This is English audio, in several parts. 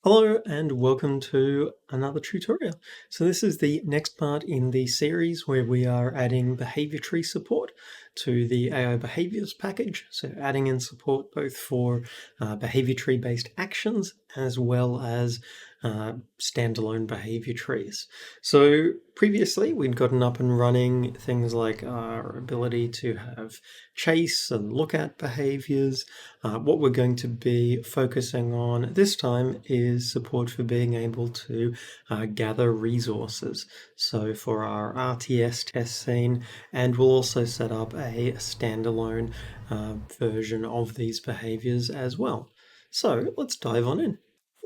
Hello and welcome to another tutorial. So this is the next part in the series where we are adding Behaviour Tree support to the AI Behaviours package. So adding in support both for Behaviour Tree based actions as well as standalone behaviour trees. So previously we'd gotten up and running things like our ability to have chase and look at behaviours. What we're going to be focusing on this time is support for being able to gather resources. So for our RTS test scene, and we'll also set up a standalone version of these behaviours as well. So let's dive on in.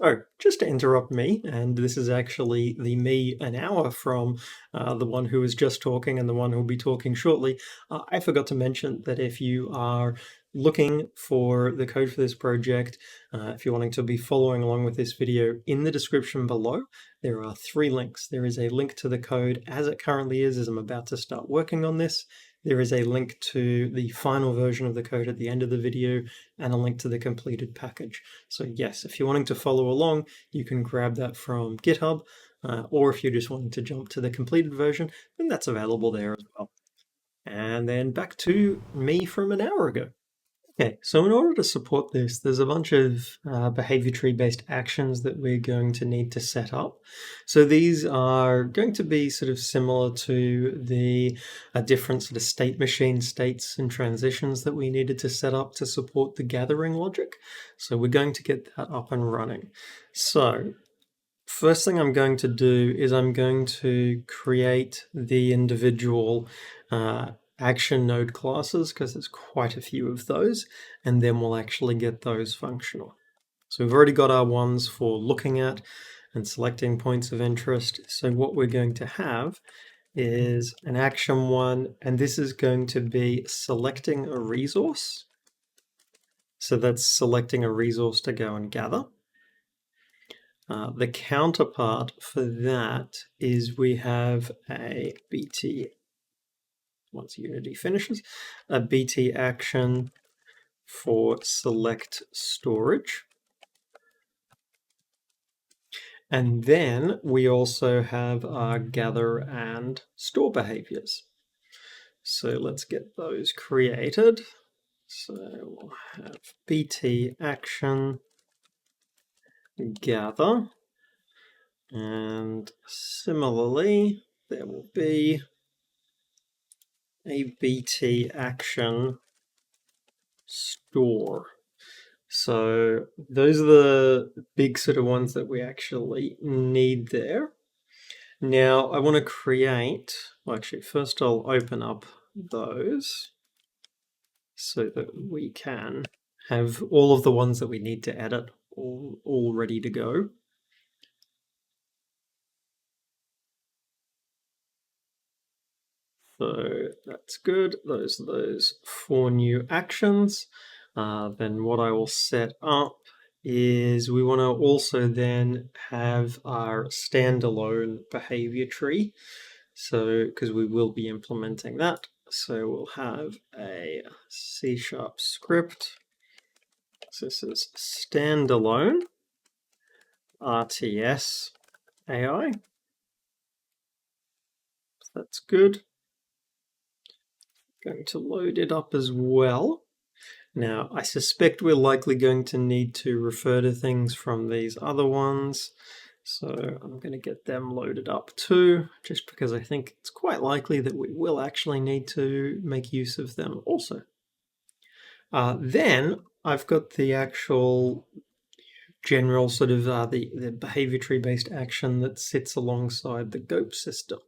Oh, just to interrupt me, and this is actually the me an hour from the one who was just talking and the one who'll be talking shortly. I forgot to mention that if you are looking for the code for this project, if you're wanting to be following along with this video, in the description below, there are 3 links. There is a link to the code as it currently is, as I'm about to start working on this. There is a link to the final version of the code at the end of the video and a link to the completed package. So yes, if you're wanting to follow along, you can grab that from GitHub, or if you're just wanting to jump to the completed version, then that's available there as well. And then back to me from an hour ago. Okay, so in order to support this, there's a bunch of behavior tree based actions that we're going to need to set up. So these are going to be sort of similar to the different sort of state machine states and transitions that we needed to set up to support the gathering logic. So we're going to get that up and running. So first thing I'm going to do is I'm going to create the individual action node classes, because there's quite a few of those, and then we'll actually get those functional. So we've already got our ones for looking at and selecting points of interest. So what we're going to have is an action one, and this is going to be selecting a resource. So that's selecting a resource to go and gather. The counterpart for that is we have a BT, once Unity finishes, a BT action for select storage. And then we also have our gather and store behaviors. So let's get those created. So we'll have BT action gather, and similarly there will be a BT action store. So those are the big sort of ones that we actually need there. Now I want to create, well actually first I'll open up those so that we can have all of the ones that we need to edit all ready to go. So that's good. Those are those 4 new actions. Then what I will set up is we want to also then have our standalone behavior tree. So, because we will be implementing that. So we'll have a C# script. So this is standalone RTS AI. That's good. Going to load it up as well. Now, I suspect we're likely going to need to refer to things from these other ones. So I'm going to get them loaded up too, just because I think it's quite likely that we will actually need to make use of them also. Then I've got the actual general sort of the behavior tree based action that sits alongside the GOAP system.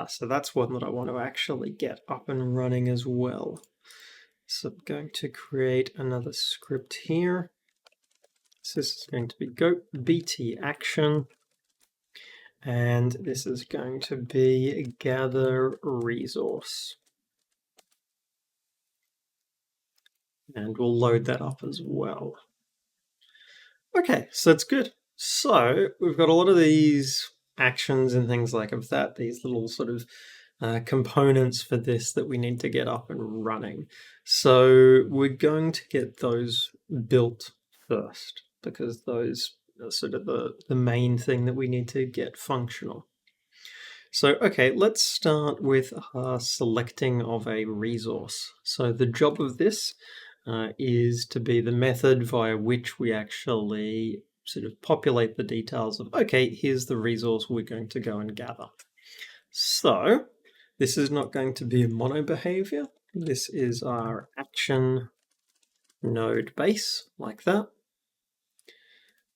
So that's one that I want to actually get up and running as well. So I'm going to create another script here. So this is going to be GOAP BT action, and this is going to be gather resource. And we'll load that up as well. Okay, so that's good. So we've got a lot of these actions and things like of that, these little sort of components for this that we need to get up and running. So we're going to get those built first, because those sort of the main thing that we need to get functional. So, okay, let's start with selecting of a resource. So the job of this is to be the method via which we actually sort of populate the details of, okay, here's the resource we're going to go and gather. So this is not going to be a mono behavior. This is our action node base, like that.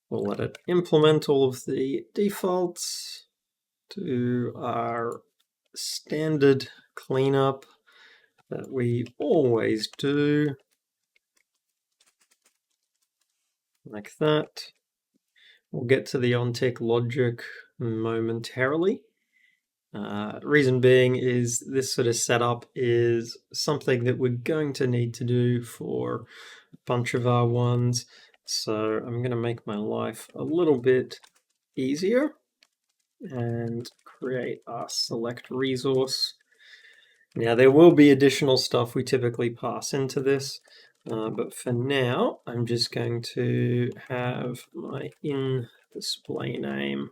We'll let it implement all of the defaults, do our standard cleanup that we always do, like that. We'll get to the on-tick logic momentarily. Reason being is this sort of setup is something that we're going to need to do for a bunch of our ones. So I'm going to make my life a little bit easier and create our select resource. Now there will be additional stuff we typically pass into this, but for now I'm just going to have my in display name.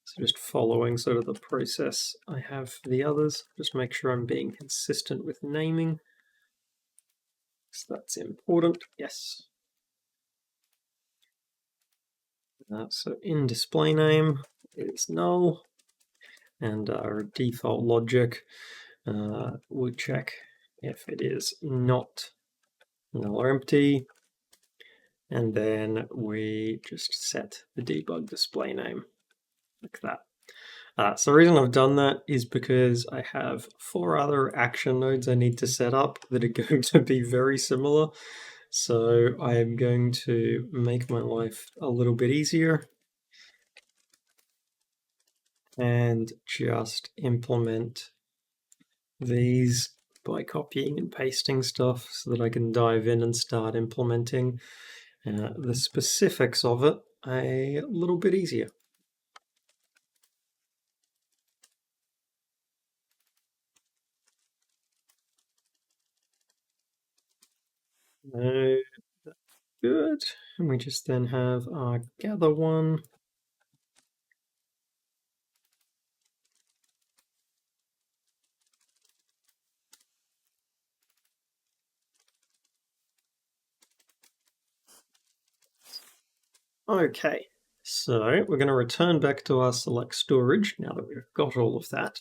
So just following sort of the process I have for the others, just make sure I'm being consistent with naming. So that's important, yes. So in display name is null, and our default logic we'll check if it is not null or empty, and then we just set the debug display name like that. So the reason I've done that is because I have 4 other action nodes I need to set up that are going to be very similar. So I am going to make my life a little bit easier and just implement these by copying and pasting stuff so that I can dive in and start implementing the specifics of it a little bit easier. That's good. And we just then have our gather one. Okay, so we're going to return back to our select storage now that we've got all of that.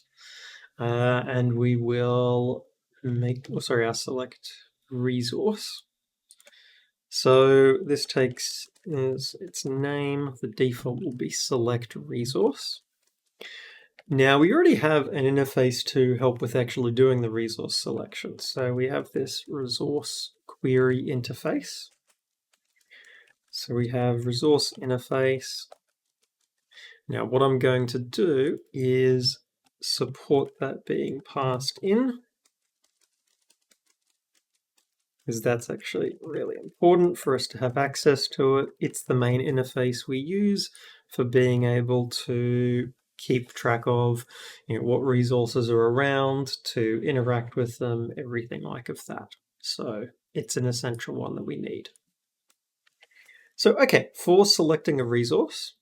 And we will make, our select resource. So this takes as its name, the default will be select resource. Now we already have an interface to help with actually doing the resource selection. So we have this resource query interface. So we have resource interface. Now what I'm going to do is support that being passed in, because that's actually really important for us to have access to it. It's the main interface we use for being able to keep track of what resources are around, to interact with them, everything like of that. So it's an essential one that we need. So okay, for selecting a resource,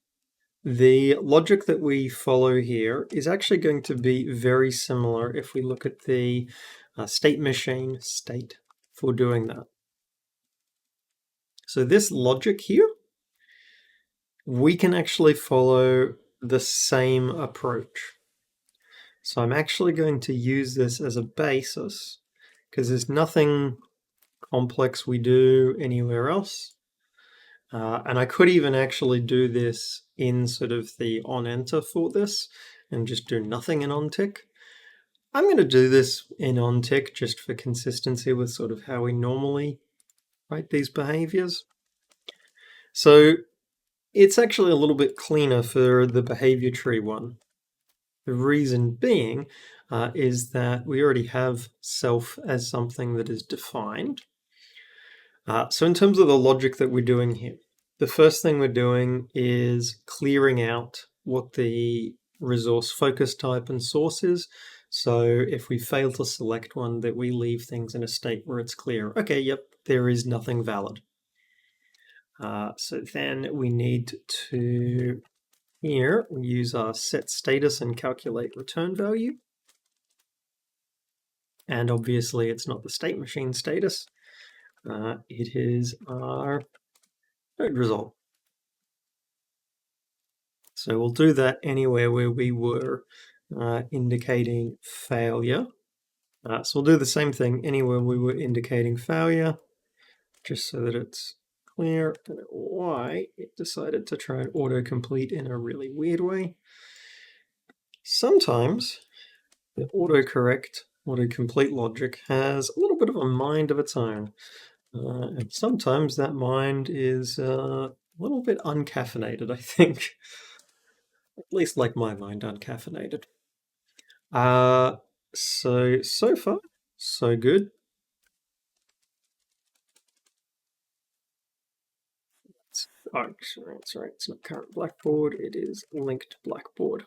the logic that we follow here is actually going to be very similar if we look at the state machine state for doing that. So this logic here, we can actually follow the same approach. So I'm actually going to use this as a basis because there's nothing complex we do anywhere else. And I could even actually do this in sort of the on enter for this and just do nothing in on tick. I'm going to do this in on tick just for consistency with sort of how we normally write these behaviors. So it's actually a little bit cleaner for the behavior tree one. The reason being is that we already have self as something that is defined. So in terms of the logic that we're doing here, the first thing we're doing is clearing out what the resource focus type and source is. So if we fail to select one, that we leave things in a state where it's clear. Okay, yep, there is nothing valid. So then we need to, here, use our set status and calculate return value. And obviously it's not the state machine status. It is our node result. So we'll do that anywhere where we were indicating failure. So we'll do the same thing anywhere we were indicating failure, just so that it's clear. I don't know why it decided to try and autocomplete in a really weird way. Sometimes the autocomplete logic has a little bit of a mind of its own. And sometimes that mind is a little bit uncaffeinated, I think. At least like my mind, uncaffeinated. So far, so good. Sorry, it's not current Blackboard, it is linked Blackboard.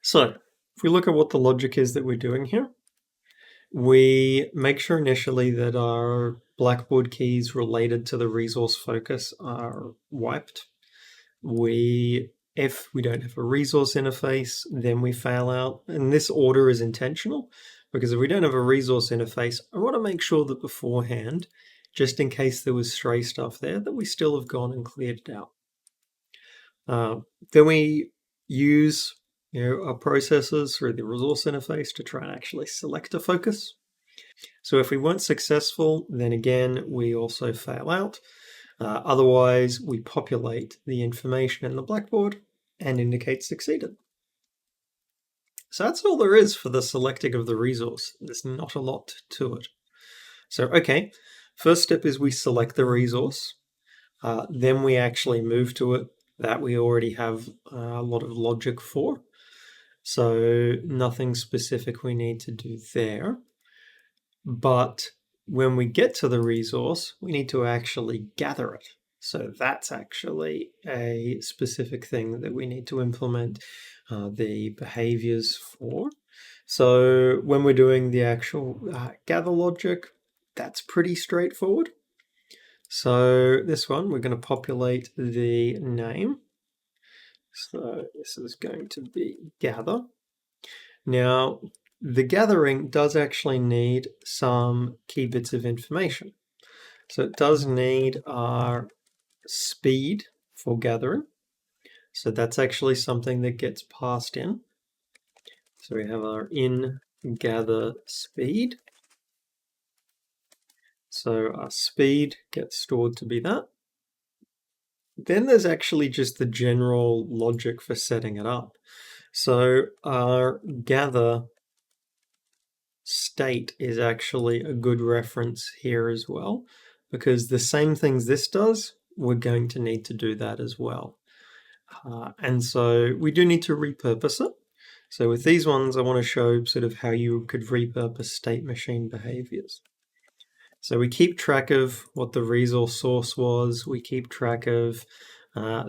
So, if we look at what the logic is that we're doing here, we make sure initially that our Blackboard keys related to the resource focus are wiped. If we don't have a resource interface, then we fail out. And this order is intentional, because if we don't have a resource interface, I want to make sure that beforehand, just in case there was stray stuff there, that we still have gone and cleared it out. Then we use our processes through the resource interface to try and actually select a focus. So if we weren't successful, then again, we also fail out. Otherwise, we populate the information in the Blackboard and indicate succeeded. So that's all there is for the selecting of the resource. There's not a lot to it. So, okay, first step is we select the resource. Then we actually move to it. That we already have a lot of logic for. So nothing specific we need to do there. But when we get to the resource, we need to actually gather it. So that's actually a specific thing that we need to implement the behaviors for. So when we're doing the actual gather logic, that's pretty straightforward. So this one, we're going to populate the name. So this is going to be gather. Now, the gathering does actually need some key bits of information. So it does need our speed for gathering. So that's actually something that gets passed in. So we have our in gather speed. So our speed gets stored to be that. Then there's actually just the general logic for setting it up. So our gather state is actually a good reference here as well, because the same things this does, we're going to need to do that as well. And so we do need to repurpose it. So with these ones, I want to show sort of how you could repurpose state machine behaviors. So we keep track of what the resource source was. We keep track of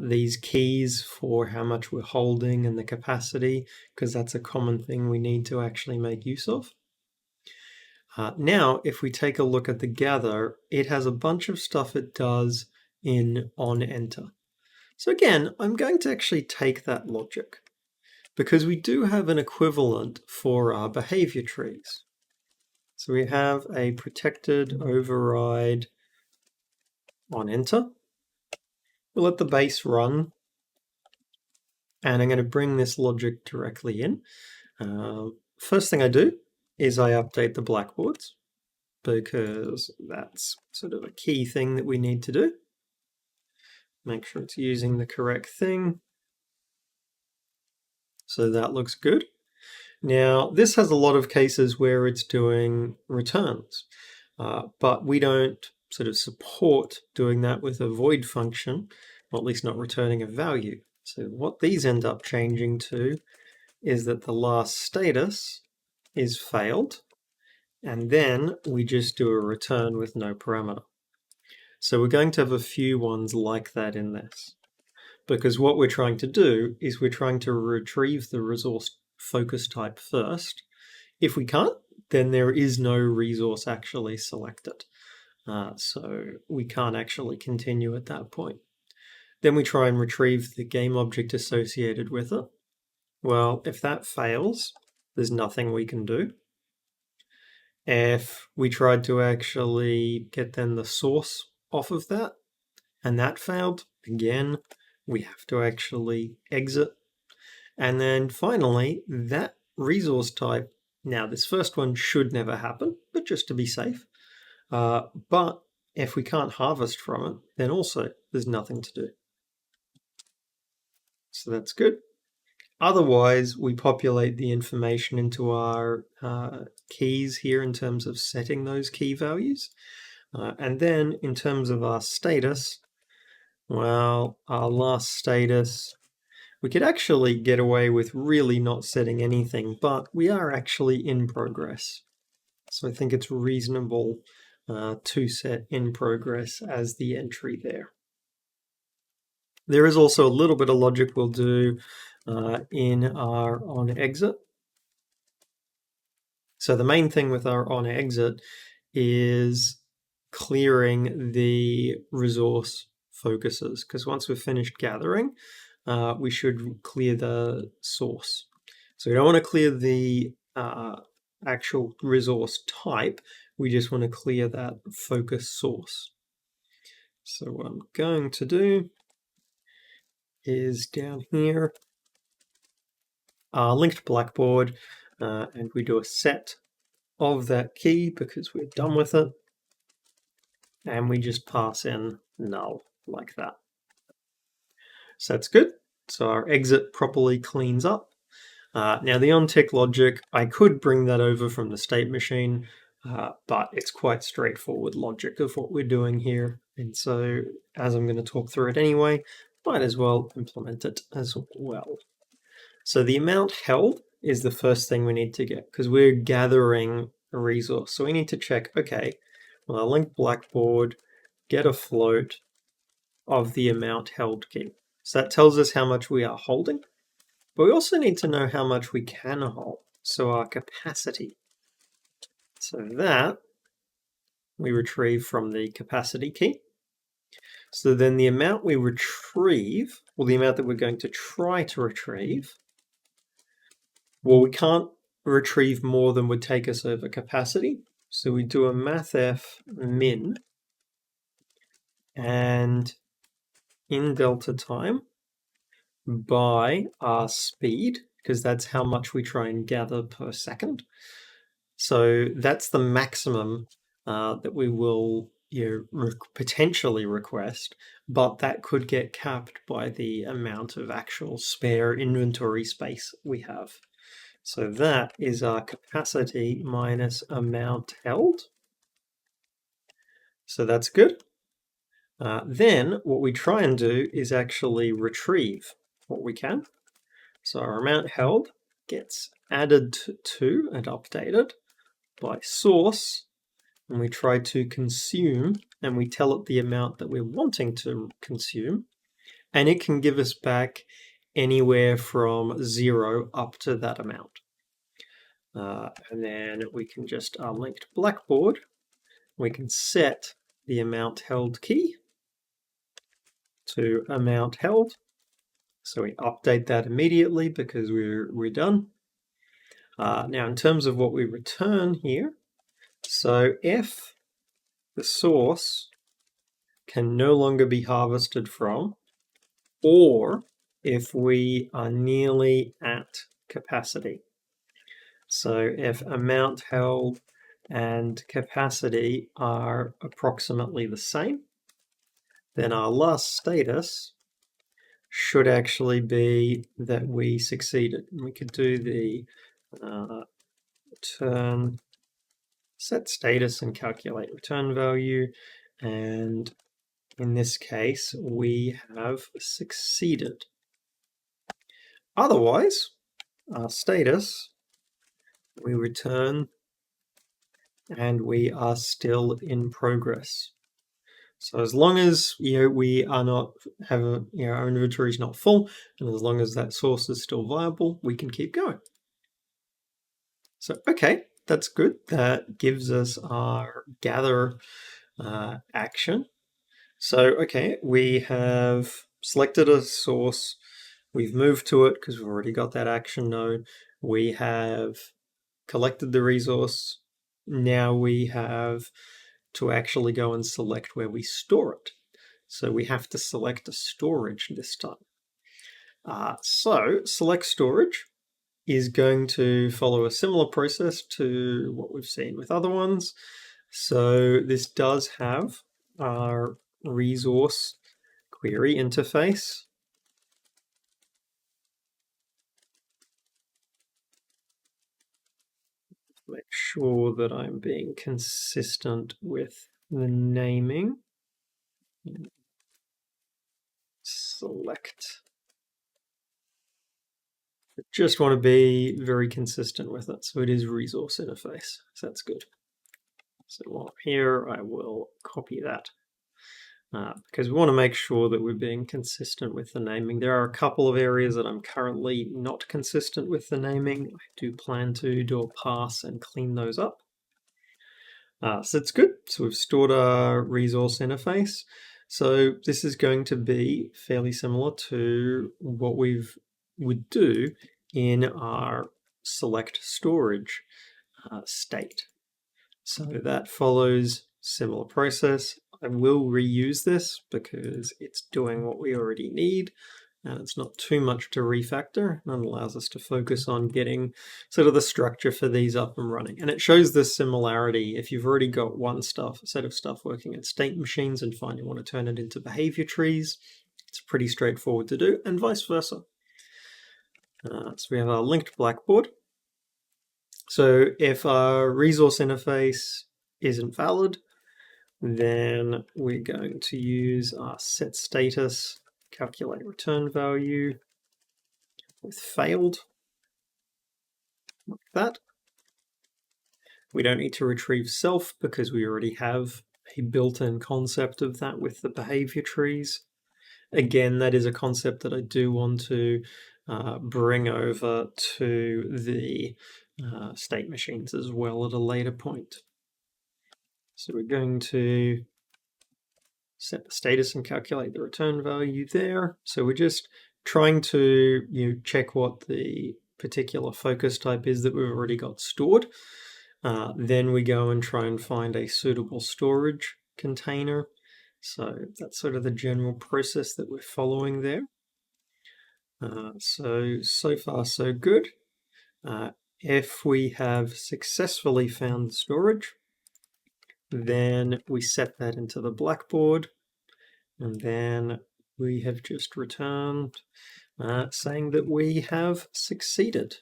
these keys for how much we're holding and the capacity, because that's a common thing we need to actually make use of. Now, if we take a look at the gather, it has a bunch of stuff it does in onEnter. So again, I'm going to actually take that logic, because we do have an equivalent for our behavior trees. So we have a protected override onEnter. We'll let the base run, and I'm going to bring this logic directly in. First thing I do is I update the blackboards, because that's sort of a key thing that we need to do. Make sure it's using the correct thing. So that looks good. Now, this has a lot of cases where it's doing returns, but we don't sort of support doing that with a void function, or at least not returning a value. So what these end up changing to is that the last status is failed, and then we just do a return with no parameter. So we're going to have a few ones like that in this, because what we're trying to do is we're trying to retrieve the resource focus type first. If we can't, then there is no resource actually selected. so we can't actually continue at that point. Then we try and retrieve the game object associated with it. Well, if that fails, there's nothing we can do. If we tried to actually get then the source off of that, and that failed, again, we have to actually exit. And then finally, that resource type, now this first one should never happen, but just to be safe. But if we can't harvest from it, then also there's nothing to do. So that's good. Otherwise, we populate the information into our keys here in terms of setting those key values. And then in terms of our status, well, our last status, we could actually get away with really not setting anything, but we are actually in progress. So I think it's reasonable to set in progress as the entry there. There is also a little bit of logic we'll do in our on exit. So the main thing with our on exit is clearing the resource focuses, because once we've finished gathering, we should clear the source. So we don't want to clear the actual resource type, we just want to clear that focus source. So what I'm going to do is down here, linked blackboard, and we do a set of that key because we're done with it, and we just pass in null like that. So that's good. So our exit properly cleans up. Now the on-tick logic, I could bring that over from the state machine, but it's quite straightforward logic of what we're doing here. And so as I'm going to talk through it anyway, might as well implement it as well. So the amount held is the first thing we need to get because we're gathering a resource. So we need to check, okay, well, I'll link blackboard, get a float of the amount held key. So that tells us how much we are holding, but we also need to know how much we can hold. So our capacity. So that we retrieve from the capacity key. So then the amount we retrieve, or the amount that we're going to try to retrieve, well, we can't retrieve more than would take us over capacity. So we do a mathf min, and in delta time by our speed, because that's how much we try and gather per second. So that's the maximum that we will potentially request, but that could get capped by the amount of actual spare inventory space we have. So that is our capacity minus amount held. So that's good. Then what we try and do is actually retrieve what we can. So our amount held gets added to and updated by source, and we try to consume, and we tell it the amount that we're wanting to consume, and it can give us back anywhere from 0 up to that amount. And then we can just link to blackboard. We can set the amount held key to amount held. So we update that immediately because we're done. Now in terms of what we return here, so if the source can no longer be harvested from, or if we are nearly at capacity. So if amount held and capacity are approximately the same, then our last status should actually be that we succeeded. And we could do the return set status and calculate return value, and in this case we have succeeded. Otherwise, our status, we return and we are still in progress. So as long as we are not our inventory is not full, and as long as that source is still viable, we can keep going. So okay, that's good. That gives us our gather action. So, okay, we have selected a source. We've moved to it because we've already got that action node. We have collected the resource. Now we have to actually go and select where we store it. So we have to select a storage this time. So select storage is going to follow a similar process to what we've seen with other ones. So this does have our resource query interface. Make sure that I'm being consistent with the naming. Select. I just want to be very consistent with it. So it is resource interface. So that's good. So while here, I will copy that. Because we want to make sure that we're being consistent with the naming. There are a couple of areas that I'm currently not consistent with the naming. I do plan to do a pass and clean those up. So it's good. So we've stored our resource interface. So this is going to be fairly similar to what we would do in our select storage state. So that follows similar process. I will reuse this because it's doing what we already need and it's not too much to refactor, and it allows us to focus on getting sort of the structure for these up and running. And it shows this similarity. If you've already got one set of stuff working in state machines and find you want to turn it into behavior trees, it's pretty straightforward to do, and vice versa. So we have our linked blackboard. So if our resource interface isn't valid, then we're going to use our set status, calculate return value with failed, like that. We don't need to retrieve self because we already have a built-in concept of that with the behavior trees. Again, that is a concept that I do want to bring over to the state machines as well at a later point. So we're going to set the status and calculate the return value there. So we're just trying to check what the particular focus type is that we've already got stored. Then we go and try and find a suitable storage container. So that's sort of the general process that we're following there. So far so good. If we have successfully found the storage, then we set that into the blackboard, and then we have just returned saying that we have succeeded.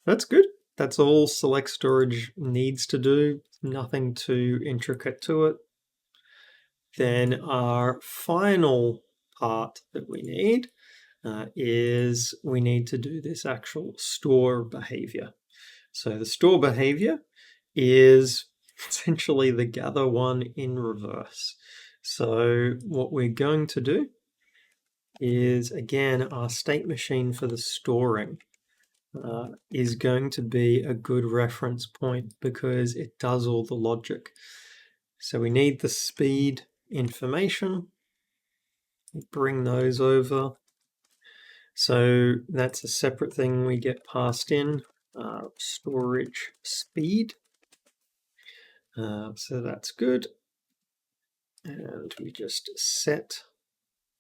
That's good. That's all select storage needs to do. Nothing too intricate to it. Then our final part that we need is we need to do this actual store behavior. So the store behavior is essentially the gather one in reverse. So what we're going to do is, again, our state machine for the storing is going to be a good reference point because it does all the logic. So we need the speed information. Bring those over. So that's a separate thing we get passed in, storage speed. So that's good. And we just set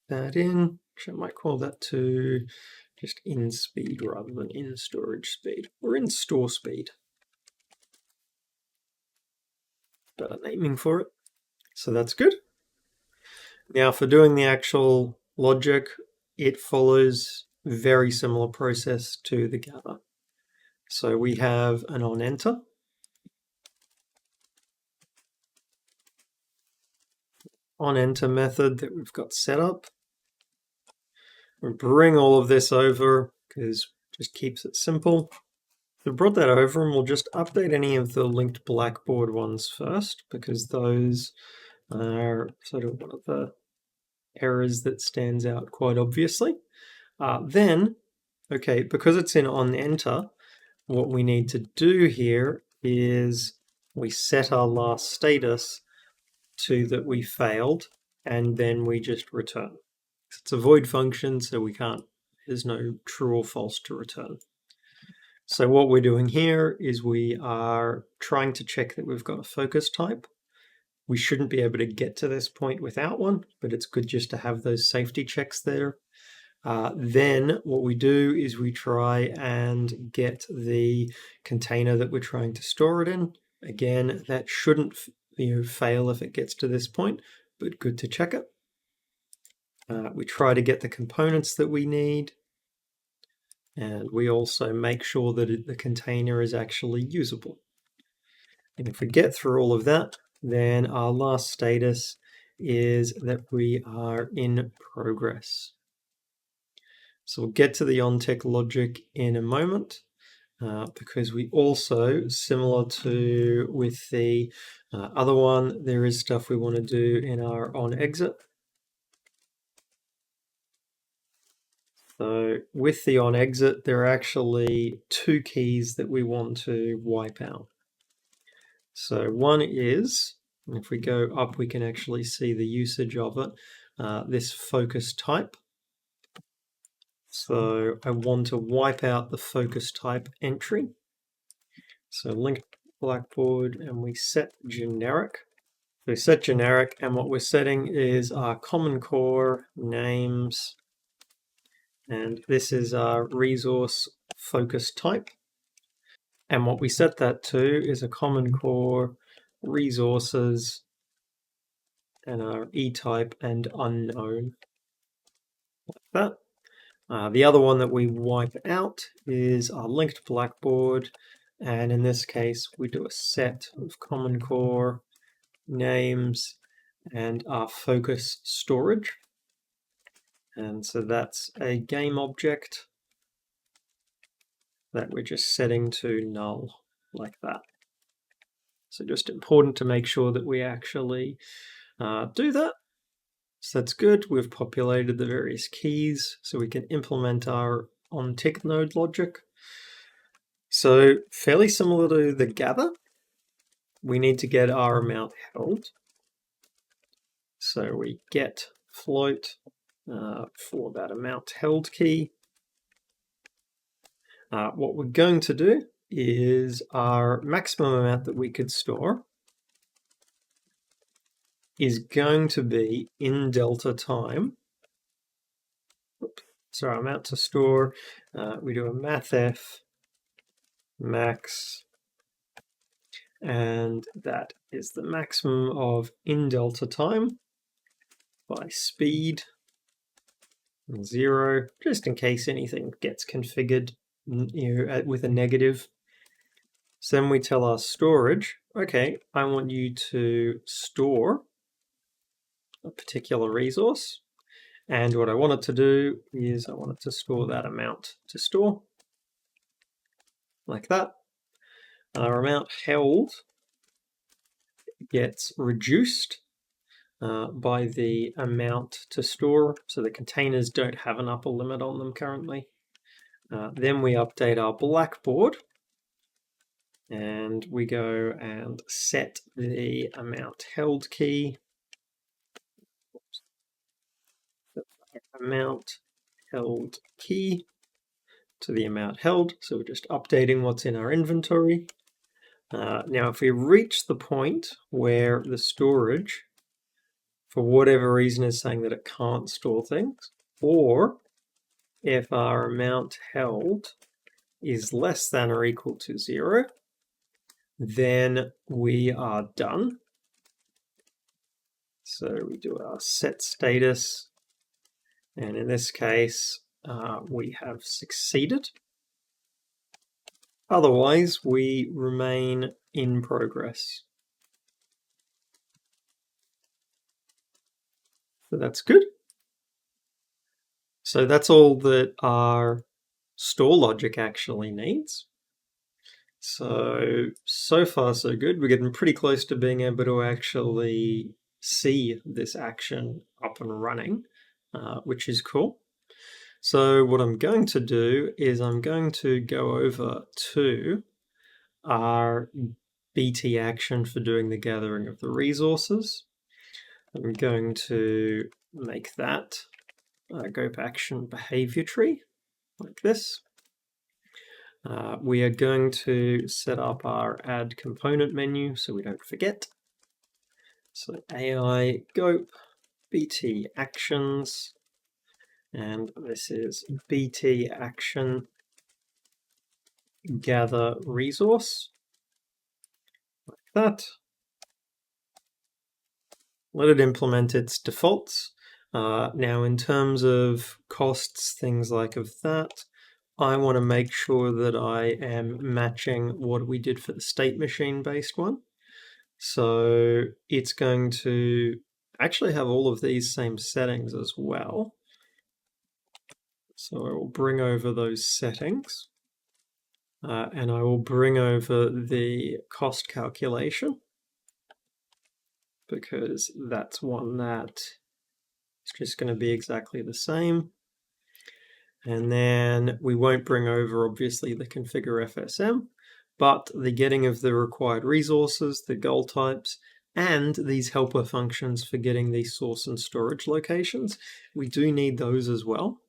that in, which I might call that to just in speed rather than in storage speed, or in store speed. Better naming for it. So that's good. Now for doing the actual logic, it follows a very similar process to the gather. So we have an onEnter. onEnter method that we've got set up. We'll bring all of this over because it just keeps it simple. We brought that over and we'll just update any of the linked blackboard ones first because those are sort of one of the errors that stands out quite obviously. Then, okay, because it's in onEnter, what we need to do here is we set our last status to that we failed, and then we just return. It's a void function, so there's no true or false to return. So what we're doing here is we are trying to check that we've got a focus type. We shouldn't be able to get to this point without one, but it's good just to have those safety checks there. Then what we do is we try and get the container that we're trying to store it in. Again, that shouldn't fail if it gets to this point, but good to check it. We try to get the components that we need, and we also make sure that the container is actually usable. And if we get through all of that, then our last status is that we are in progress. So we'll get to the on-tick logic in a moment, because we also, similar to with the other one, there is stuff we want to do in our on-exit. So with the on-exit, there are actually two keys that we want to wipe out. So one is, if we go up, we can actually see the usage of it, this focus type. So I want to wipe out the focus type entry. So link Blackboard, and we set generic. We set generic, and what we're setting is our common core names, and this is our resource focus type. And what we set that to is a common core resources and our e-type and unknown, like that. The other one that we wipe out is our linked Blackboard, and in this case we do a set of common core names and our focus storage. And so that's a game object that we're just setting to null, like that. So just important to make sure that we actually do that. So that's good. We've populated the various keys so we can implement our on-tick node logic. So fairly similar to the gather, we need to get our amount held. So we get float for that amount held key. What we're going to do is our maximum amount that we could store is going to be in delta time. So our amount to store, we do a mathf max, and that is the maximum of in delta time by speed 0, just in case anything gets configured with a negative. So then we tell our storage, okay, I want you to store a particular resource, and what I want it to do is I want it to store that amount to store, like that. Our amount held gets reduced by the amount to store, so the containers don't have an upper limit on them currently. Then we update our Blackboard, and we go and set the amount held key. Amount held key to the amount held, so we're just updating what's in our inventory. Now if we reach the point where the storage, for whatever reason, is saying that it can't store things, or if our amount held is less than or equal to 0, then we are done. So we do our set status, and in this case we have succeeded. Otherwise we remain in progress. So that's good. So that's all that our store logic actually needs. So far so good. We're getting pretty close to being able to actually see this action up and running, which is cool. So what I'm going to do is I'm going to go over to our BT action for doing the gathering of the resources. I'm going to make that GOAP action behavior tree, like this. We are going to set up our add component menu so we don't forget. So AI GOAP BT actions, and this is BT action gather resource, like that. Let it implement its defaults. Now in terms of costs, things like of that, I want to make sure that I am matching what we did for the state machine based one. So it's going to actually have all of these same settings as well. So I will bring over those settings and I will bring over the cost calculation, because that's one that is just going to be exactly the same. And then we won't bring over, obviously, the configure FSM, but the getting of the required resources, the goal types, and these helper functions for getting these source and storage locations. We do need those as well.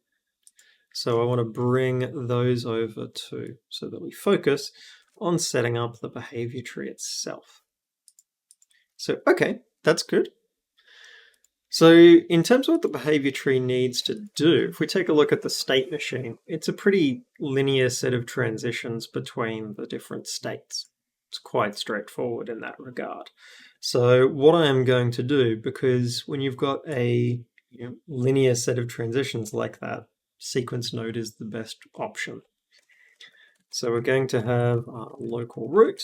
So I want to bring those over too, so that we focus on setting up the behavior tree itself. So, okay, that's good. So in terms of what the behavior tree needs to do, if we take a look at the state machine, it's a pretty linear set of transitions between the different states. It's quite straightforward in that regard. So what I am going to do, because when you've got a linear set of transitions like that, sequence node is the best option. So we're going to have our local root.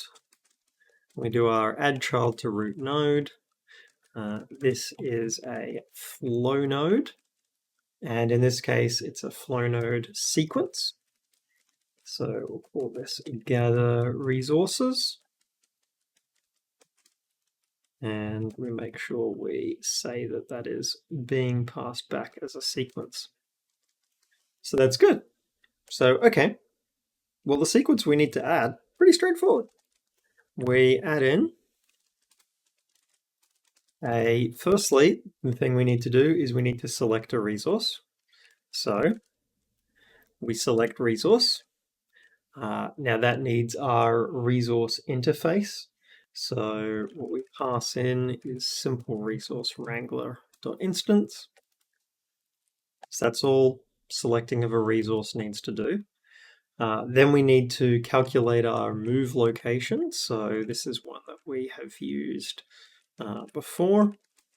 We do our add child to root node. This is a flow node, and in this case it's a flow node sequence. So we'll call this gather resources, and we make sure we say that that is being passed back as a sequence. So that's good. So okay, well, the sequence we need to add, pretty straightforward. We add in firstly, the thing we need to do is we need to select a resource. So we select resource. Now that needs our resource interface. So what we pass in is simple resource wrangler.instance. So that's all selecting of a resource needs to do. Then we need to calculate our move location. So this is one that we have used before.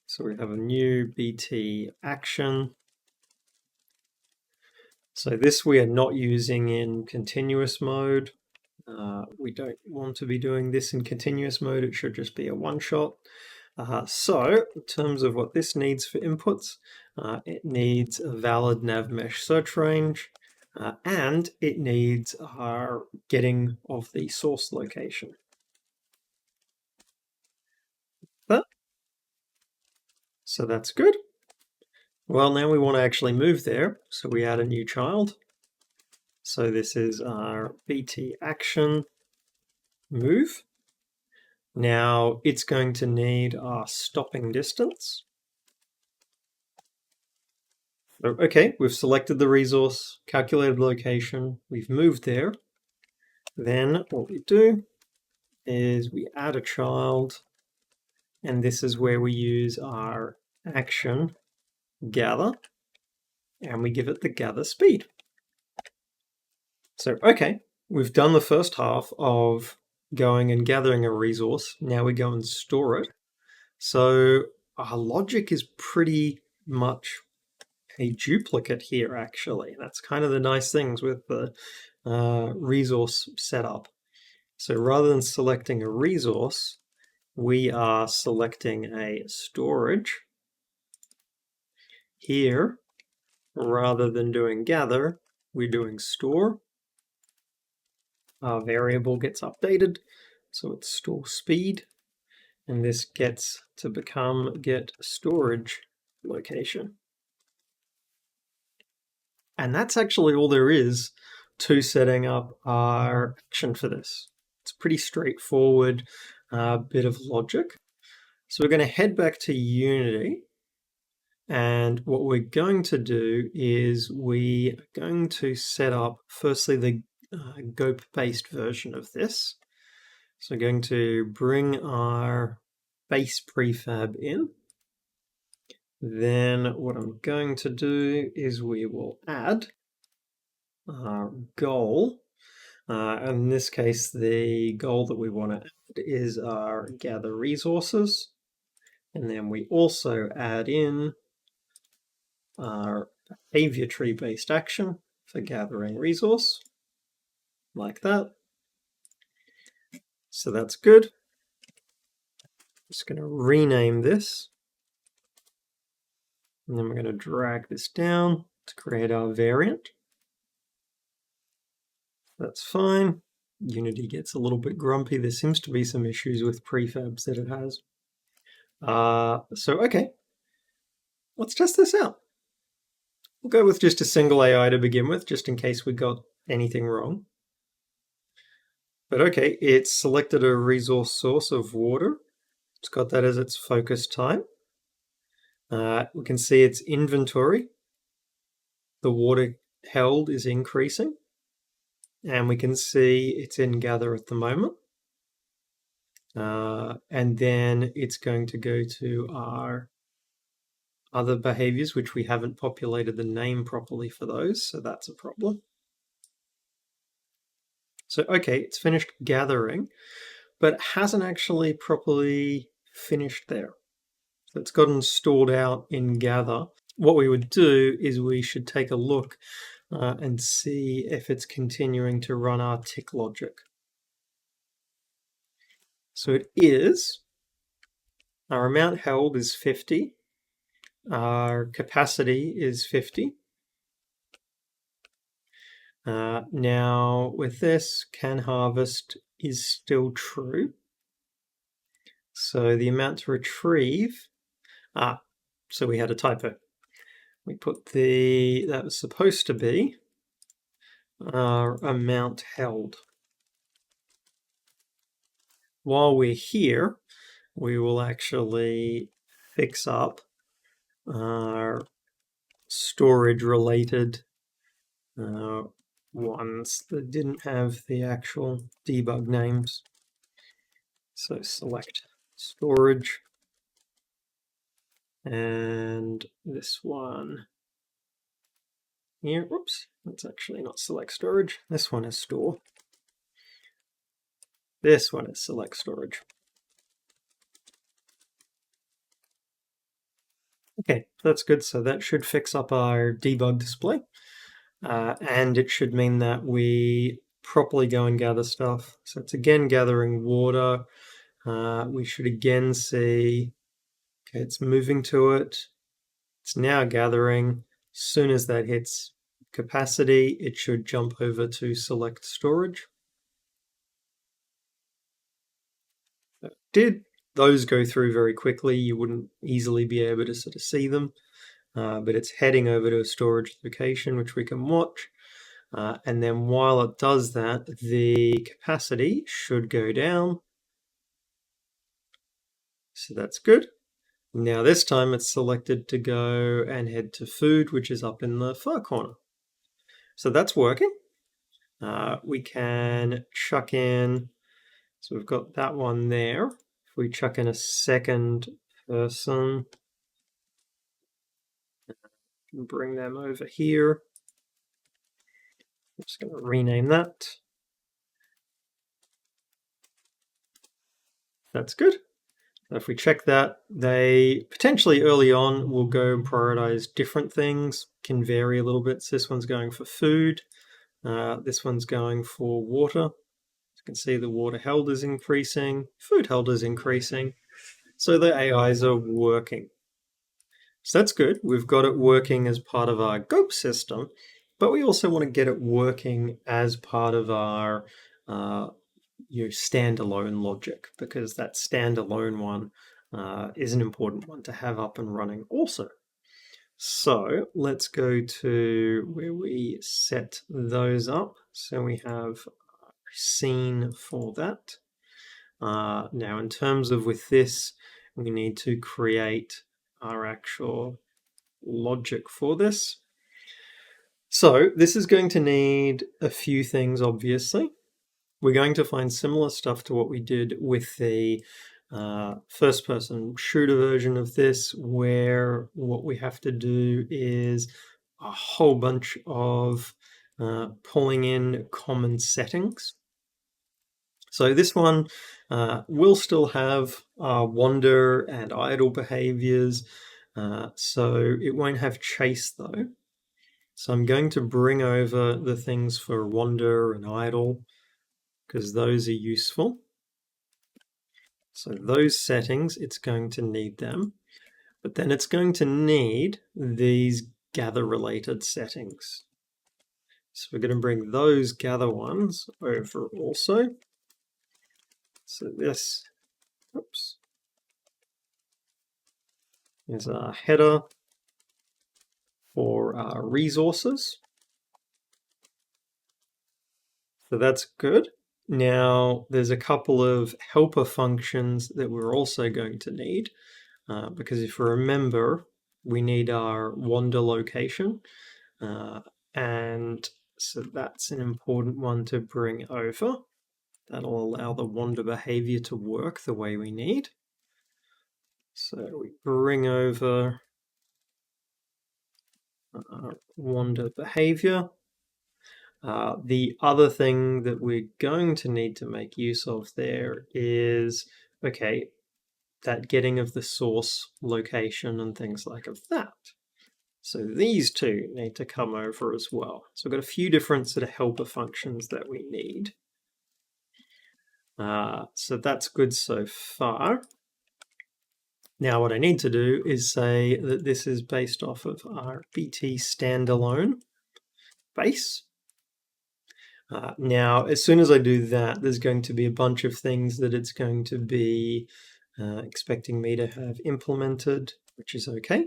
So we have a new BT action. So this we are not using in continuous mode. We don't want to be doing this in continuous mode. It should just be a one-shot. So in terms of what this needs for inputs, it needs a valid nav mesh search range, and it needs our getting of the source location. So that's good. Well, now we want to actually move there, so we add a new child. So this is our BT action move. Now it's going to need our stopping distance. Okay, we've selected the resource, calculated location, we've moved there. Then what we do is we add a child, and this is where we use our action gather, and we give it the gather speed. So, okay, we've done the first half of going and gathering a resource. Now we go and store it. So our logic is pretty much a duplicate here, actually. That's kind of the nice things with the resource setup. So rather than selecting a resource, we are selecting a storage. Here, rather than doing gather, we're doing store. Our variable gets updated, so it's store speed, and this gets to become get storage location. And that's actually all there is to setting up our action for this. It's a pretty straightforward bit of logic. So we're going to head back to Unity. And what we're going to do is we are going to set up, firstly, the GOAP-based version of this. So we're going to bring our base prefab in. Then what I'm going to do is we will add our goal. In this case, the goal that we want to add is our gather resources. And then we also add in our behavior tree based action for gathering resource, like that. So that's good. Just going to rename this. And then we're going to drag this down to create our variant. That's fine. Unity gets a little bit grumpy. There seems to be some issues with prefabs that it has. So, okay. Let's test this out. We'll go with just a single AI to begin with, just in case we got anything wrong. But okay, it's selected a resource source of water. It's got that as its focus type. We can see its inventory. The water held is increasing. And we can see it's in gather at the moment. And then it's going to go to our other behaviors, which we haven't populated the name properly for those, so that's a problem. So, okay, it's finished gathering, but it hasn't actually properly finished there. So it's gotten stored out in gather. What we would do is we should take a look and see if it's continuing to run our tick logic. So it is. Our amount held is 50. Our capacity is 50. Now with this, can harvest is still true. So the amount to retrieve, so we had a typo. We put that was supposed to be our amount held. While we're here, we will actually fix up our storage related ones that didn't have the actual debug names. So select storage, and this one here, whoops, that's actually not select storage. This one is store. This one is select storage. Okay, that's good. So that should fix up our debug display. And it should mean that we properly go and gather stuff. So it's again gathering water. We should again see, okay, it's moving to it. It's now gathering. As soon as that hits capacity, it should jump over to select storage. It did. Those go through very quickly. You wouldn't easily be able to sort of see them. But it's heading over to a storage location, which we can watch. And then while it does that, the capacity should go down. So that's good. Now this time it's selected to go and head to food, which is up in the far corner. So that's working. We can chuck in, so we've got that one there. If we chuck in a second person, bring them over here. I'm just going to rename that. That's good. So if we check that, they potentially early on will go and prioritize different things, can vary a little bit. So this one's going for food. This one's going for water. You can see the water held is increasing, food held is increasing. So the AIs are working. So that's good. We've got it working as part of our GOAP system, but we also want to get it working as part of our standalone logic, because that standalone one is an important one to have up and running also. So let's go to where we set those up. So we have scene for that. Now, in terms of with this, we need to create our actual logic for this. So this is going to need a few things, obviously. We're going to find similar stuff to what we did with the first-person shooter version of this, where what we have to do is a whole bunch of pulling in common settings. So this one will still have wander and idle behaviors, so it won't have chase though. So I'm going to bring over the things for wander and idle, because those are useful. So those settings, it's going to need them. But then it's going to need these gather-related settings. So we're going to bring those gather ones over also. So this, oops, is our header for our resources. So that's good. Now, there's a couple of helper functions that we're also going to need, because if you remember, we need our wander location, and so that's an important one to bring over. That'll allow the wander behavior to work the way we need. So we bring over our wander behavior. The other thing that we're going to need to make use of there is, okay, that getting of the source location and things like of that. So these two need to come over as well. So we've got a few different sort of helper functions that we need. So that's good so far. Now what I need to do is say that this is based off of our BT standalone base. Now, as soon as I do that, there's going to be a bunch of things that it's going to be expecting me to have implemented, which is okay.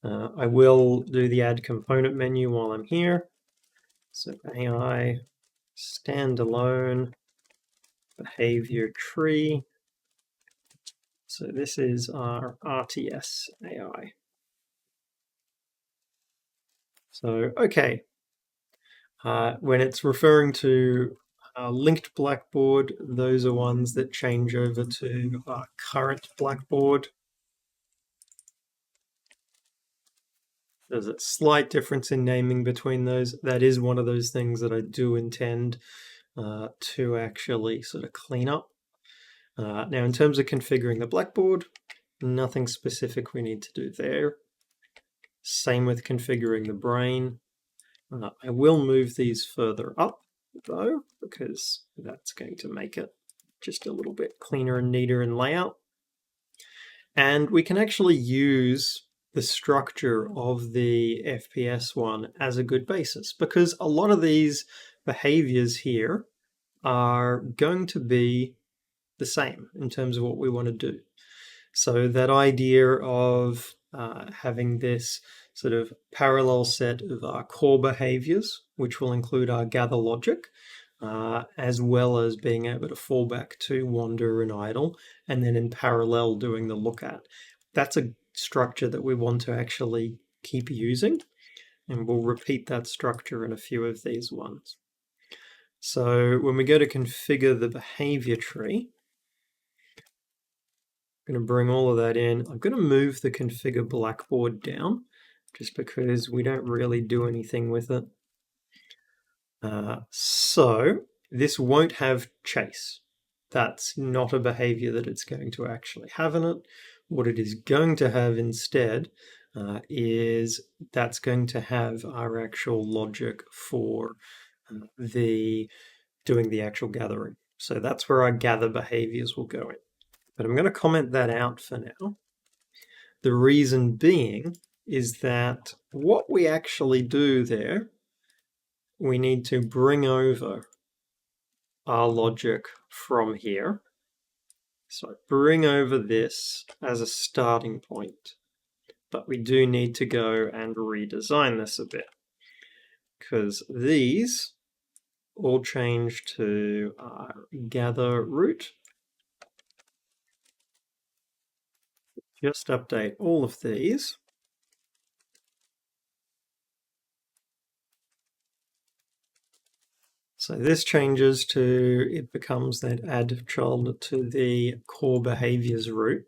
I will do the add component menu while I'm here. So AI standalone behavior tree. So this is our RTS AI. So, okay. When it's referring to linked blackboard, those are ones that change over to current blackboard. There's a slight difference in naming between those. That is one of those things that I do intend to actually sort of clean up. Now, in terms of configuring the blackboard, nothing specific we need to do there. Same with configuring the brain. I will move these further up, though, because that's going to make it just a little bit cleaner and neater in layout. And we can actually use the structure of the FPS one as a good basis, because a lot of these behaviors here are going to be the same in terms of what we want to do. So that idea of having this sort of parallel set of our core behaviors, which will include our gather logic, as well as being able to fall back to wander and idle, and then in parallel doing the look at. That's a structure that we want to actually keep using, and we'll repeat that structure in a few of these ones. So when we go to configure the behavior tree, I'm going to bring all of that in. I'm going to move the configure blackboard down, just because we don't really do anything with it. So this won't have chase. That's not a behavior that it's going to actually have in it. What it is going to have instead is that's going to have our actual logic for doing the actual gathering. So that's where our gather behaviors will go in. But I'm going to comment that out for now. The reason being is that what we actually do there, we need to bring over our logic from here. So bring over this as a starting point, but we do need to go and redesign this a bit, because these all change to gather root. Just update all of these. So this changes to, it becomes that add child to the core behaviors root.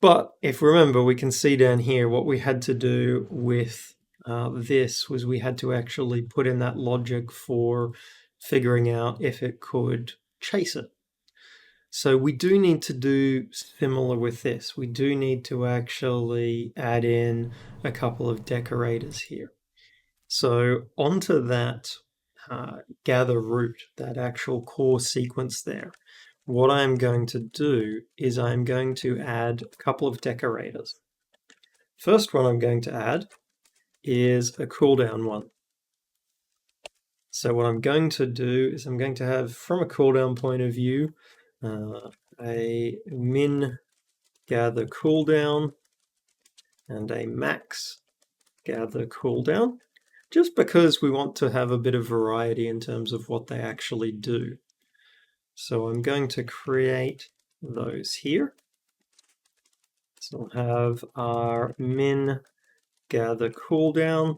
But if remember, we can see down here what we had to do with this was we had to actually put in that logic for figuring out if it could chase it. So we do need to do similar with this. We do need to actually add in a couple of decorators here. So onto that gather root, that actual core sequence there, what I'm going to do is I'm going to add a couple of decorators. First one I'm going to add is a cooldown one. So what I'm going to do is I'm going to have, from a cooldown point of view, a min gather cooldown and a max gather cooldown, just because we want to have a bit of variety in terms of what they actually do. So I'm going to create those here. So we'll have our min gather cooldown.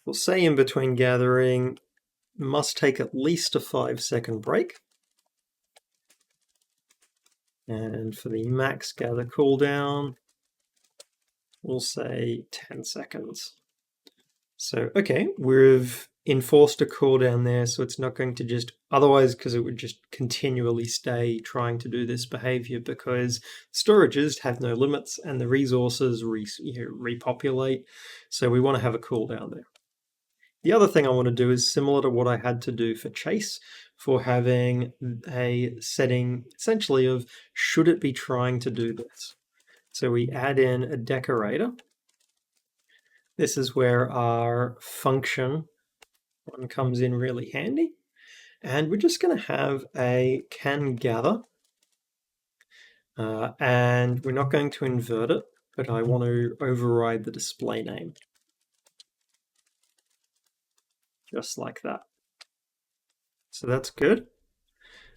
We'll say in between gathering must take at least a 5-second break. And for the max gather cooldown, we'll say 10 seconds. So, okay, we've enforced a cooldown there, so it's not going to just, otherwise, because it would just continually stay trying to do this behavior, because storages have no limits and the resources repopulate, so we want to have a cooldown there. The other thing I want to do is similar to what I had to do for chase, for having a setting essentially of should it be trying to do this. So we add in a decorator. This is where our function one comes in really handy. And we're just going to have a can gather. And we're not going to invert it, but I want to override the display name. Just like that. So that's good.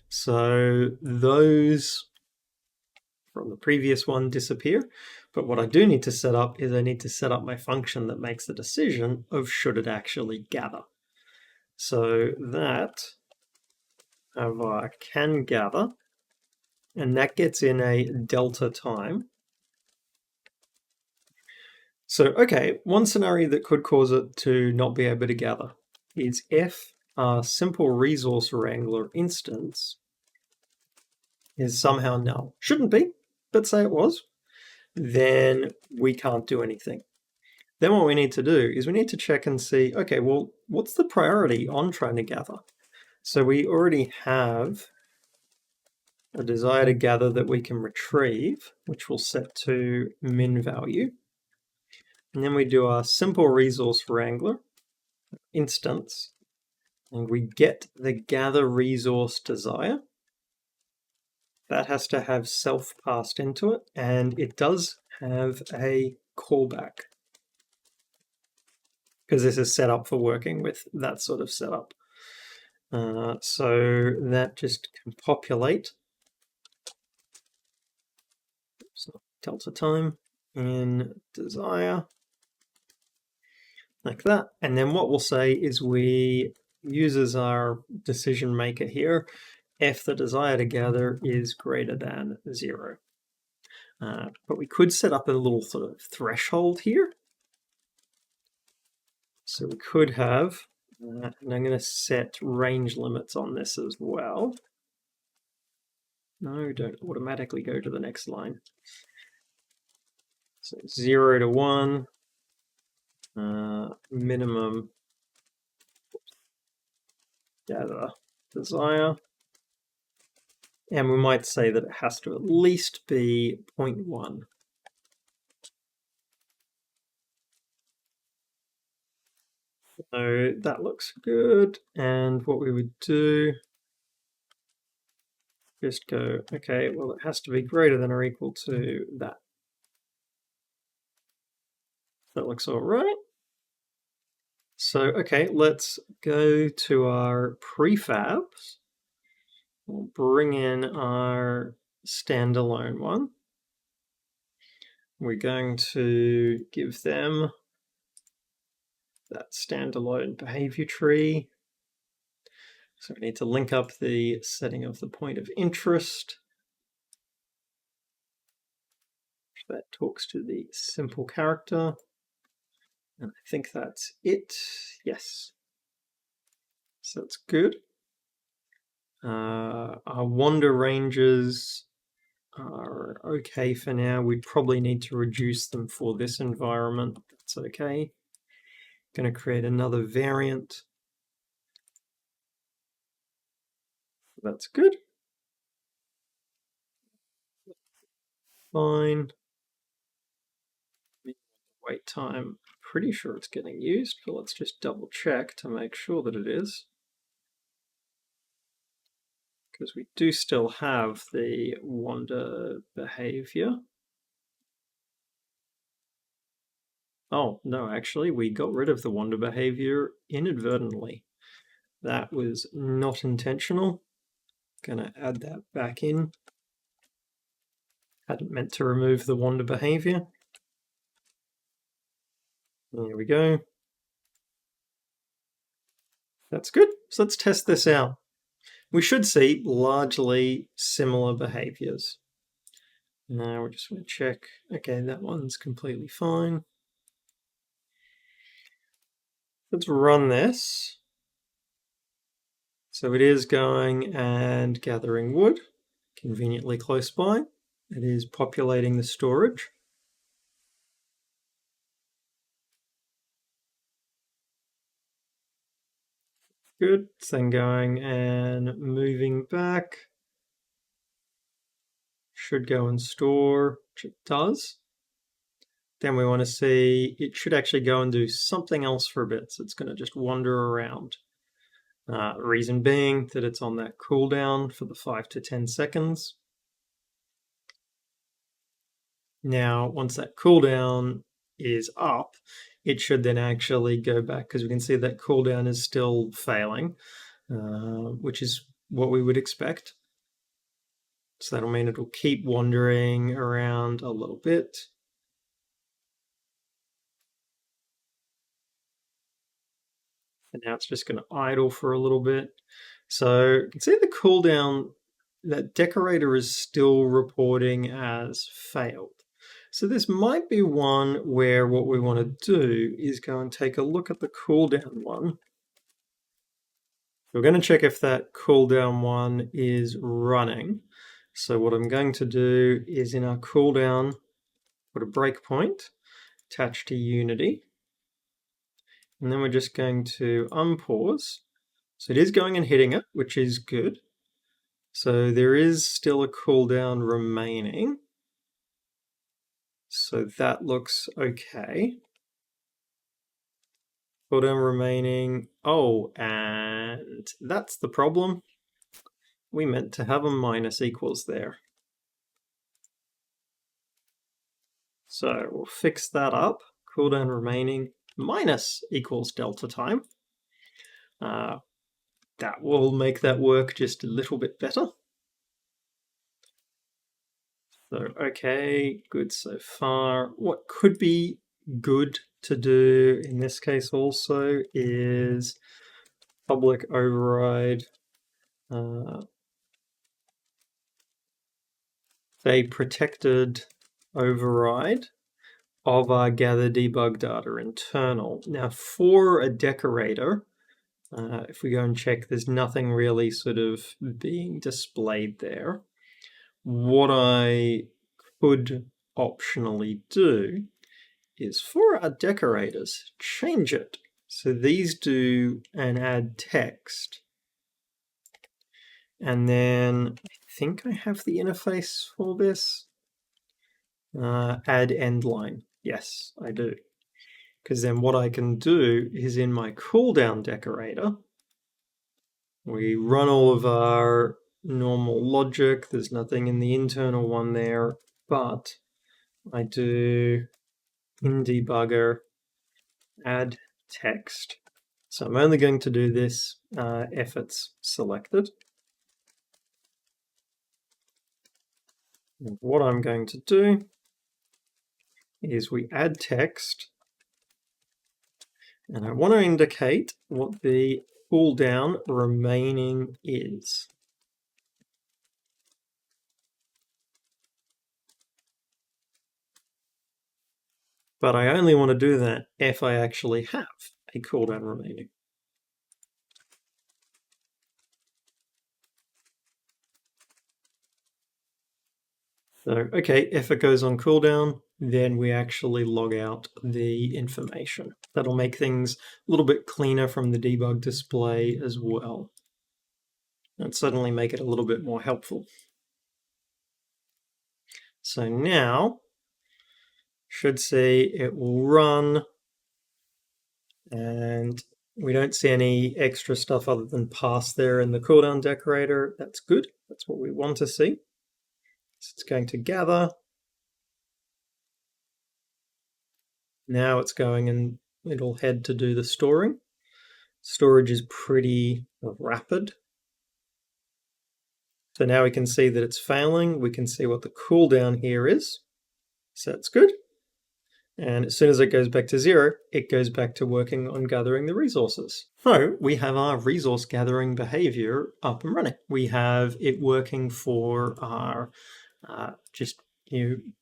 So those from the previous one disappear. But what I do need to set up is I need to set up my function that makes the decision of should it actually gather. So that I can gather, and that gets in a delta time. So, okay, one scenario that could cause it to not be able to gather is if our simple resource wrangler instance is somehow null. Shouldn't be, but say it was, then we can't do anything. Then what we need to do is we need to check and see, okay, well, what's the priority on trying to gather? So we already have a desire to gather that we can retrieve, which we'll set to min value. And then we do our simple resource wrangler instance, and we get the gather resource desire. That has to have self passed into it, and it does have a callback, because this is set up for working with that sort of setup. So that just can populate. So delta time in desire, like that. And then what we'll say is we use as our decision maker here, if the desire to gather is greater than 0. But we could set up a little sort of threshold here. So we could have, and I'm going to set range limits on this as well. No, don't automatically go to the next line. So 0 to 1, minimum gather desire. And we might say that it has to at least be 0.1. So that looks good. And what we would do, just go, okay, well, it has to be greater than or equal to that. That looks all right. So, okay, let's go to our prefabs. We'll bring in our standalone one. We're going to give them that standalone behavior tree. So we need to link up the setting of the point of interest. That talks to the simple character. And I think that's it. Yes. So that's good. Our wander ranges are okay for now. We probably need to reduce them for this environment. That's okay. Going to create another variant. That's good. Fine. Wait time. Pretty sure it's getting used, but let's just double check to make sure that it is. Because we do still have the wander behavior. Oh, no, actually, we got rid of the wander behavior inadvertently. That was not intentional. Gonna add that back in. Hadn't meant to remove the wander behavior. There we go. That's good. So let's test this out. We should see largely similar behaviors. Now we're just going to check. Okay, that one's completely fine. Let's run this. So it is going and gathering wood, conveniently close by. It is populating the storage. Good. It's then going and moving back. Should go and store, which it does. Then we want to see, it should actually go and do something else for a bit. So it's going to just wander around. Reason being that it's on that cooldown for the 5 to 10 seconds. Now, once that cooldown is up, it should then actually go back, because we can see that cooldown is still failing, which is what we would expect. So that'll mean it'll keep wandering around a little bit. And now it's just going to idle for a little bit. So you can see the cooldown, that Decorator is still reporting as failed. So this might be one where what we want to do is go and take a look at the cooldown one. We're going to check if that cooldown one is running. So what I'm going to do is in our cooldown, put a breakpoint attached to Unity. And then we're just going to unpause. So it is going and hitting it, which is good. So there is still a cooldown remaining. So that looks okay. Cooldown remaining. Oh, and that's the problem. We meant to have a minus equals there. So we'll fix that up. Cooldown remaining minus equals delta time. That will make that work just a little bit better. So, okay, good so far. What could be good to do in this case also is public override, a protected override of our gather debug data internal. Now for a decorator, if we go and check, there's nothing really sort of being displayed there. What I could optionally do is for our decorators, change it. So these do and add text. And then I think I have the interface for this. Add endline. Yes, I do. Because then what I can do is in my cooldown decorator, we run all of our normal logic. There's nothing in the internal one there, but I do in debugger add text. So I'm only going to do this if it's selected. And what I'm going to do is we add text, and I want to indicate what the cooldown remaining is. But I only want to do that if I actually have a cooldown remaining. So, okay, if it goes on cooldown, then we actually log out the information. That'll make things a little bit cleaner from the debug display as well. And certainly make it a little bit more helpful. So now, should see it will run, and we don't see any extra stuff other than pass there in the cooldown decorator. That's good. That's what we want to see. So it's going to gather. Now it's going and it'll head to do the storing. Storage is pretty rapid. So now we can see that it's failing. We can see what the cooldown here is. So that's good. And as soon as it goes back to 0, it goes back to working on gathering the resources. So we have our resource gathering behavior up and running. We have it working for our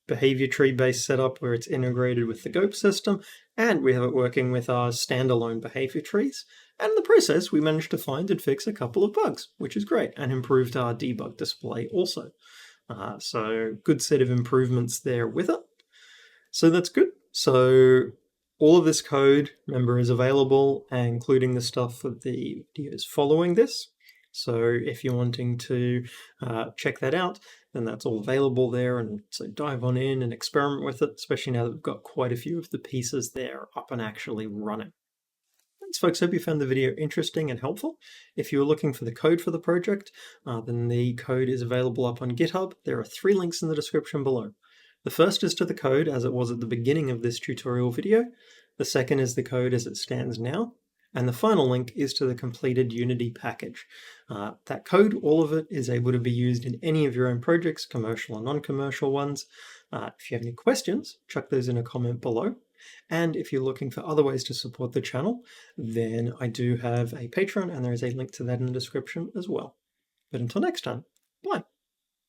behavior tree based setup where it's integrated with the GOAP system, and we have it working with our standalone behavior trees. And in the process, we managed to find and fix a couple of bugs, which is great, and improved our debug display also. So good set of improvements there with it. So that's good. So all of this code, remember, is available, including the stuff for the videos following this. So if you're wanting to check that out, then that's all available there. And so dive on in and experiment with it, especially now that we've got quite a few of the pieces there up and actually running. Thanks, folks. Hope you found the video interesting and helpful. If you're looking for the code for the project, then the code is available up on GitHub. There are 3 links in the description below. The first is to the code as it was at the beginning of this tutorial video. The second is the code as it stands now. And the final link is to the completed Unity package. That code, all of it, is able to be used in any of your own projects, commercial and non-commercial ones. If you have any questions, chuck those in a comment below. And if you're looking for other ways to support the channel, then I do have a Patreon, and there is a link to that in the description as well. But until next time, bye.